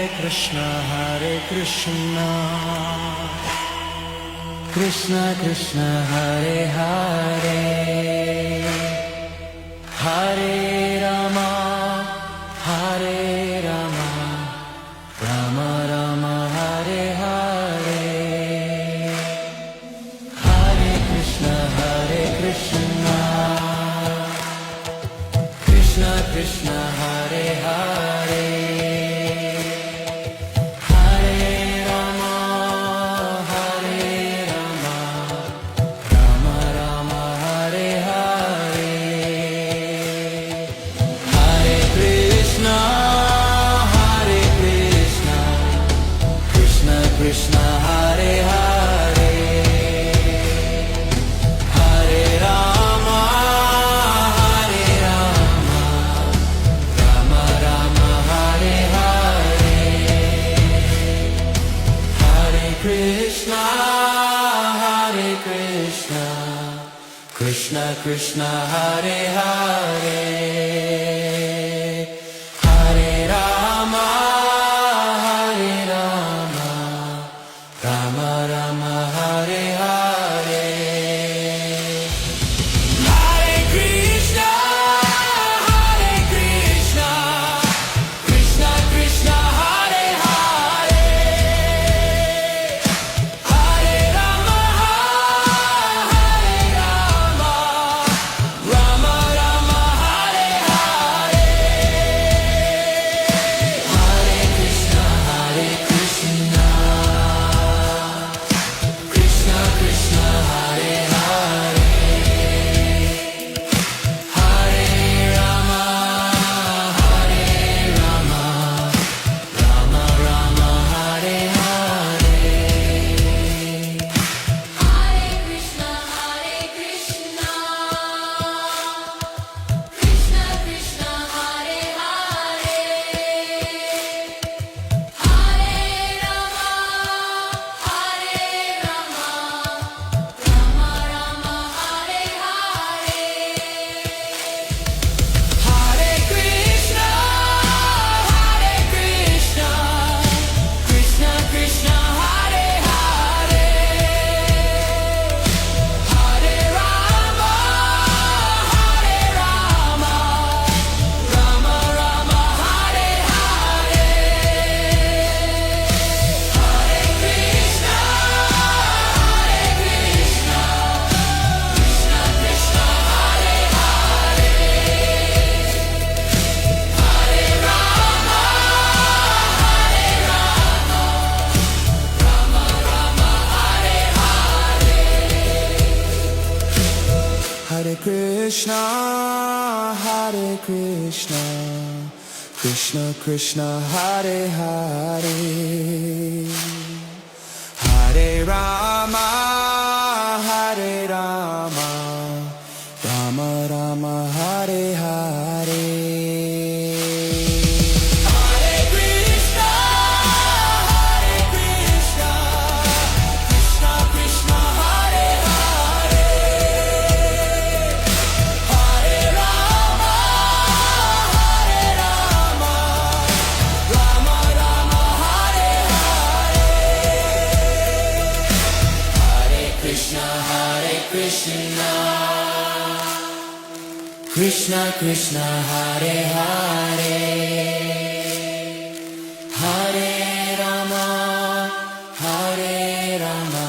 Krishna Krishna Krishna Hare Hare Hare Rama Hare Rama Rama Rama Hare Hare Hare Krishna Krishna Krishna Hare Hare Krishna Hare Hare Hare Rama Hare Rama Rama Rama Hare Hare Hare Krishna Krishna Krishna Hare Hare Hare Rama Rama Rama Hare Hare Hare Krishna Krishna Krishna Hare Hare Hare Rama Rama Rama Hare Hare Hare Krishna Krishna Hare Hare Hare Rama Rama Rama Hare Hare Hare Krishna, Krishna Krishna, Hare Hare, Hare Rama, Rama Rama, Hare Hare. Hare Krishna Krishna Krishna Hare Hare Hare Rama Rama Rama Hare Hare Hare Krishna Krishna Krishna Hare Hare Hare Rama Rama Rama Hare Hare Hare Krishna Krishna Krishna Hare Hare Hare Rama Rama Rama Hare Hare Hare Krishna Krishna Krishna Hare Hare Hare Rama Rama Rama Hare Hare Hare Krishna Krishna Krishna Hare Hare Hare Rama Rama